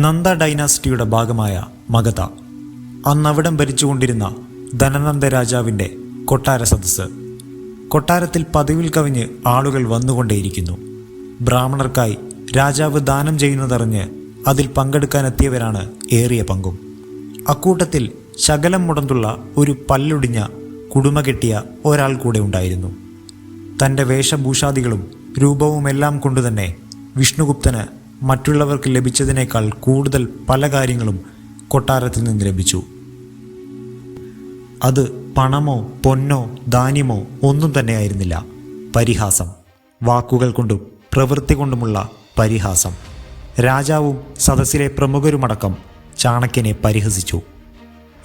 നന്ദ ഡൈനാസ്റ്റിയുടെ ഭാഗമായ മഗധ, അന്നവിടം ഭരിച്ചുകൊണ്ടിരുന്ന ധനനന്ദ രാജാവിൻ്റെ കൊട്ടാര സദസ്സ്. കൊട്ടാരത്തിൽ പതിവിൽ കവിഞ്ഞ് ആളുകൾ വന്നുകൊണ്ടേയിരിക്കുന്നു. ബ്രാഹ്മണർക്കായി രാജാവ് ദാനം ചെയ്യുന്നതറിഞ്ഞ് അതിൽ പങ്കെടുക്കാനെത്തിയവരാണ് ഏറിയ പങ്കും. അക്കൂട്ടത്തിൽ ശകലം മുടന്തുള്ള ഒരു പല്ലൊടിഞ്ഞ കുടുമ കെട്ടിയ ഒരാൾ കൂടെ ഉണ്ടായിരുന്നു. തൻ്റെ വേഷഭൂഷാദികളും രൂപവുമെല്ലാം കൊണ്ടുതന്നെ വിഷ്ണുഗുപ്തന് മറ്റുള്ളവർക്ക് ലഭിച്ചതിനേക്കാൾ കൂടുതൽ പല കാര്യങ്ങളും കൊട്ടാരത്തിൽ നിന്ന് ലഭിച്ചു. അത് പണമോ പൊന്നോ ധാന്യമോ ഒന്നും തന്നെയായിരുന്നില്ല. പരിഹാസം, വാക്കുകൾ കൊണ്ടും പ്രവൃത്തി കൊണ്ടുമുള്ള പരിഹാസം. രാജാവും സദസ്സിലെ പ്രമുഖരുമടക്കം ചാണക്യനെ പരിഹസിച്ചു.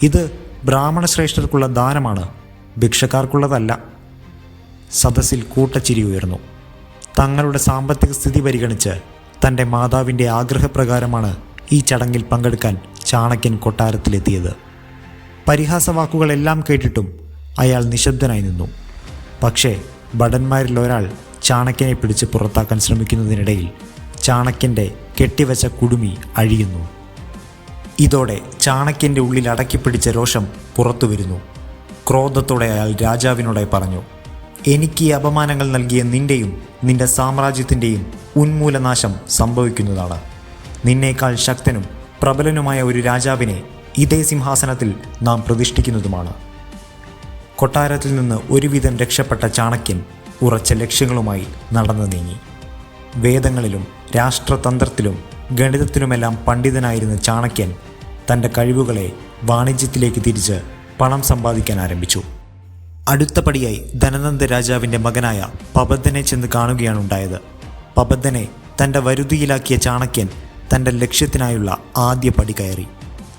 ഇത് ബ്രാഹ്മണ ശ്രേഷ്ഠർക്കുള്ള ദാനമാണ്, ഭിക്ഷക്കാർക്കുള്ളതല്ല. സദസ്സിൽ കൂട്ടച്ചിരി ഉയർന്നു. തങ്ങളുടെ സാമ്പത്തിക സ്ഥിതി പരിഗണിച്ച് തൻ്റെ മാതാവിൻ്റെ ആഗ്രഹപ്രകാരമാണ് ഈ ചടങ്ങിൽ പങ്കെടുക്കാൻ ചാണക്യൻ കൊട്ടാരത്തിലെത്തിയത്. പരിഹാസവാക്കുകളെല്ലാം കേട്ടിട്ടും അയാൾ നിശബ്ദനായി നിന്നു. പക്ഷേ ഭടന്മാരിൽ ഒരാൾ ചാണക്യനെ പിടിച്ച് പുറത്താക്കാൻ ശ്രമിക്കുന്നതിനിടയിൽ ചാണക്യൻ്റെ കെട്ടിവെച്ച കുടുമി അഴിയുന്നു. ഇതോടെ ചാണക്യൻ്റെ ഉള്ളിൽ അടക്കിപ്പിടിച്ച രോഷം പുറത്തു വരുന്നു. ക്രോധത്തോടെ അയാൾ രാജാവിനോടായി പറഞ്ഞു, എനിക്ക് ഈ അപമാനങ്ങൾ നൽകിയ നിന്റെയും നിന്റെ സാമ്രാജ്യത്തിൻ്റെയും ഉന്മൂലനാശം സംഭവിക്കുന്നതാണ്. നിന്നേക്കാൾ ശക്തനും പ്രബലനുമായ ഒരു രാജാവിനെ ഇതേ സിംഹാസനത്തിൽ നാം പ്രതിഷ്ഠിക്കുന്നതുമാണ്. കൊട്ടാരത്തിൽ നിന്ന് ഒരുവിധം രക്ഷപ്പെട്ട ചാണക്യൻ ഉറച്ച ലക്ഷ്യങ്ങളുമായി നടന്നു നീങ്ങി. വേദങ്ങളിലും രാഷ്ട്രതന്ത്രത്തിലും ഗണിതത്തിലുമെല്ലാം പണ്ഡിതനായിരുന്ന ചാണക്യൻ തൻ്റെ കഴിവുകളെ വാണിജ്യത്തിലേക്ക് തിരിച്ച് പണം സമ്പാദിക്കാൻ ആരംഭിച്ചു. അടുത്ത പടിയായി ധനനന്ദ രാജാവിൻ്റെ മകനായ പബദ്ധനെ ചെന്ന് കാണുകയാണുണ്ടായത്. പബദ്ധനെ തൻ്റെ വരുതിയിലാക്കിയ ചാണക്യൻ തൻ്റെ ലക്ഷ്യത്തിനായുള്ള ആദ്യ പടി കയറി.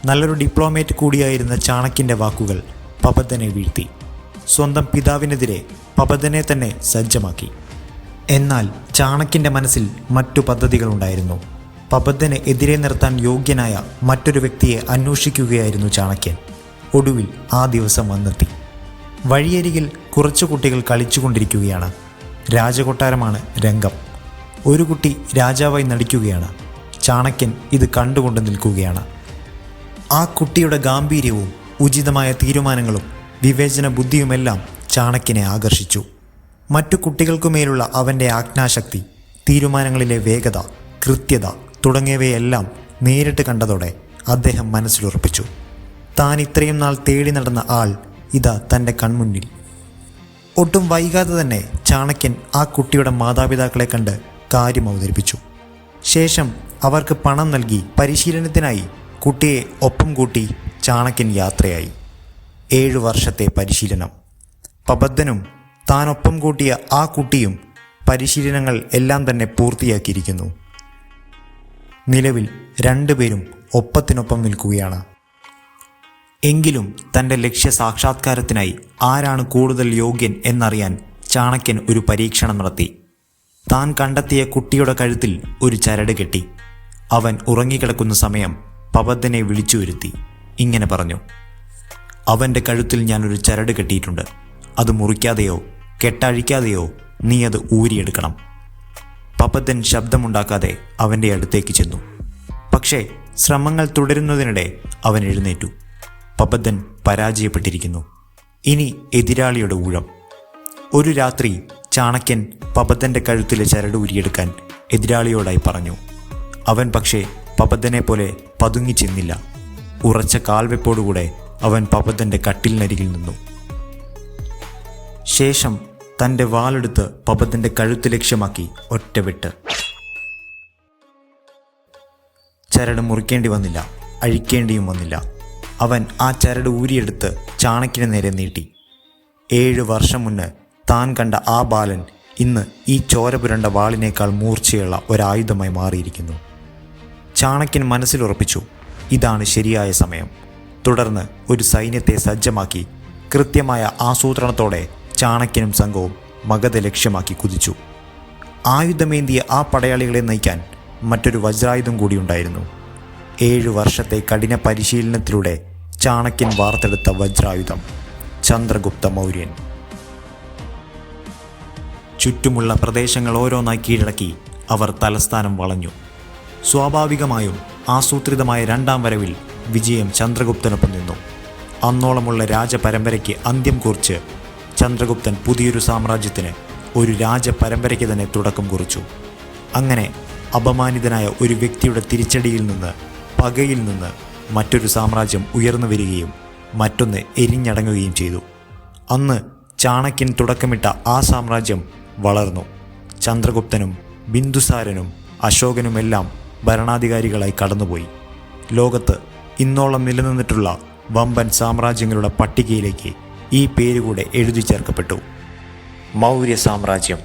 നല്ലൊരു ഡിപ്ലോമേറ്റ് കൂടിയായിരുന്ന ചാണക്യൻ്റെ വാക്കുകൾ പബദ്ധനെ വീഴ്ത്തി. സ്വന്തം പിതാവിനെതിരെ പബദ്ധനെ തന്നെ സജ്ജമാക്കി. എന്നാൽ ചാണക്യൻ്റെ മനസ്സിൽ മറ്റു പദ്ധതികളുണ്ടായിരുന്നു. പബദ്ധനെ എതിരെ നിർത്താൻ യോഗ്യനായ മറ്റൊരു വ്യക്തിയെ അന്വേഷിക്കുകയായിരുന്നു ചാണക്യൻ. ഒടുവിൽ ആ ദിവസം വന്നെത്തി. വഴിയരികിൽ കുറച്ചു കുട്ടികൾ കളിച്ചുകൊണ്ടിരിക്കുകയാണ്. രാജകൊട്ടാരമാണ് രംഗം. ഒരു കുട്ടി രാജാവായി നടിക്കുകയാണ്. ചാണക്യൻ ഇത് കണ്ടുകൊണ്ട് നിൽക്കുകയാണ്. ആ കുട്ടിയുടെ ഗാംഭീര്യവും ഉചിതമായ തീരുമാനങ്ങളും വിവേചന ബുദ്ധിയുമെല്ലാം ചാണക്യനെ ആകർഷിച്ചു. മറ്റു കുട്ടികൾക്കുമേലുള്ള അവൻ്റെ ആജ്ഞാശക്തി, തീരുമാനങ്ങളിലെ വേഗത, കൃത്യത തുടങ്ങിയവയെല്ലാം നേരിട്ട് കണ്ടതോടെ അദ്ദേഹം മനസ്സിലുറപ്പിച്ചു, താൻ ഇത്രയും നാൾ തേടി നടന്ന ആൾ ഇതാ തൻ്റെ കൺമുന്നിൽ. ഒട്ടും വൈകാതെ തന്നെ ചാണക്യൻ ആ കുട്ടിയുടെ മാതാപിതാക്കളെ കണ്ട് കാര്യം അവതരിപ്പിച്ചു. ശേഷം അവർക്ക് പണം നൽകി പരിശീലനത്തിനായി കുട്ടിയെ ഒപ്പം കൂട്ടി ചാണക്യൻ യാത്രയായി. 7 വർഷത്തെ പരിശീലനം. പബദ്ധനും താനൊപ്പം കൂട്ടിയ ആ കുട്ടിയും പരിശീലനങ്ങൾ എല്ലാം തന്നെ പൂർത്തിയാക്കിയിരിക്കുന്നു. നിലവിൽ 2 പേരും ഒപ്പത്തിനൊപ്പം നിൽക്കുകയാണ്. എങ്കിലും തൻ്റെ ലക്ഷ്യ സാക്ഷാത്കാരത്തിനായി ആരാണ് കൂടുതൽ യോഗ്യൻ എന്നറിയാൻ ചാണക്യൻ ഒരു പരീക്ഷണം നടത്തി. താൻ കണ്ടെത്തിയ കുട്ടിയുടെ കഴുത്തിൽ ഒരു ചരട് കെട്ടി. അവൻ ഉറങ്ങിക്കിടക്കുന്ന സമയം പബദ്ധനെ വിളിച്ചു വരുത്തി ഇങ്ങനെ പറഞ്ഞു, അവൻ്റെ കഴുത്തിൽ ഞാനൊരു ചരട് കെട്ടിയിട്ടുണ്ട്. അത് മുറിക്കാതെയോ കെട്ടഴിക്കാതെയോ നീ അത് ഊരിയെടുക്കണം. പബദ്ധൻ ശബ്ദമുണ്ടാക്കാതെ അവൻ്റെ അടുത്തേക്ക് ചെന്നു. പക്ഷേ ശ്രമങ്ങൾ തുടരുന്നതിനിടെ അവൻ എഴുന്നേറ്റു. പബദ്ധൻ പരാജയപ്പെട്ടിരിക്കുന്നു. ഇനി എതിരാളിയുടെ ഊഴം. ഒരു രാത്രി ചാണക്യൻ പബദ്ധൻ്റെ കഴുത്തിലെ ചരട് ഊരിയെടുക്കാൻ എതിരാളിയോടായി പറഞ്ഞു. അവൻ പക്ഷേ പബദ്ധനെ പോലെ പതുങ്ങി ചെന്നില്ല. ഉറച്ച കാൽവെപ്പോടുകൂടെ അവൻ പബദ്ധൻ്റെ കട്ടിലിനരികിൽ നിന്നു. ശേഷം തൻ്റെ വാളെടുത്ത് പബദ്ധൻ്റെ കഴുത്ത് ലക്ഷ്യമാക്കി ഒറ്റവെട്ട്. ചരട് മുറിക്കേണ്ടി വന്നില്ല, അഴിക്കേണ്ടിയും വന്നില്ല. അവൻ ആ ചരട് ഊരിയെടുത്ത് ചാണക്യന് നേരെ നീട്ടി. 7 വർഷം മുന്ന് താൻ കണ്ട ആ ബാലൻ ഇന്ന് ഈ ചോര പുരണ്ട വാളിനേക്കാൾ മൂർച്ചയുള്ള ഒരായുധമായി മാറിയിരിക്കുന്നു. ചാണക്യൻ മനസ്സിലുറപ്പിച്ചു, ഇതാണ് ശരിയായ സമയം. തുടർന്ന് ഒരു സൈന്യത്തെ സജ്ജമാക്കി കൃത്യമായ ആസൂത്രണത്തോടെ ചാണക്യനും സംഘവും മഗധ ലക്ഷ്യമാക്കി കുതിച്ചു. ആയുധമേന്തിയ ആ പടയാളികളെ നയിക്കാൻ മറ്റൊരു വജ്രായുധം കൂടിയുണ്ടായിരുന്നു. 7 വർഷത്തെ കഠിന പരിശീലനത്തിലൂടെ ചാണക്യൻ വാർത്തെടുത്ത വജ്രായുധം ചന്ദ്രഗുപ്ത മൗര്യൻ. ചുറ്റുമുള്ള പ്രദേശങ്ങൾ ഓരോന്നായി കീഴടക്കി അവർ തലസ്ഥാനം വളഞ്ഞു. സ്വാഭാവികമായും ആസൂത്രിതമായ രണ്ടാം വരവിൽ വിജയം ചന്ദ്രഗുപ്തനൊപ്പം നിന്നു. അന്നോളമുള്ള രാജപരമ്പരയ്ക്ക് അന്ത്യം കുറിച്ച് ചന്ദ്രഗുപ്തൻ പുതിയൊരു സാമ്രാജ്യത്തിന്, ഒരു രാജപരമ്പരയ്ക്ക് തന്നെ തുടക്കം കുറിച്ചു. അങ്ങനെ അപമാനിതനായ ഒരു വ്യക്തിയുടെ തിരിച്ചടിയിൽ നിന്ന്, പകയിൽ നിന്ന് മറ്റൊരു സാമ്രാജ്യം ഉയർന്നു വരികയും മറ്റൊന്ന് എരിഞ്ഞടങ്ങുകയും ചെയ്തു. അന്ന് ചാണക്യൻ തുടക്കമിട്ട ആ സാമ്രാജ്യം വളർന്നു. ചന്ദ്രഗുപ്തനും ബിന്ദുസാരനും അശോകനുമെല്ലാം ഭരണാധികാരികളായി കടന്നുപോയി. ലോകത്ത് ഇന്നോളം നിലനിന്നിട്ടുള്ള വമ്പൻ സാമ്രാജ്യങ്ങളുടെ പട്ടികയിലേക്ക് ഈ പേരുകൂടെ എഴുതി ചേർക്കപ്പെട്ടു: മൗര്യ സാമ്രാജ്യം.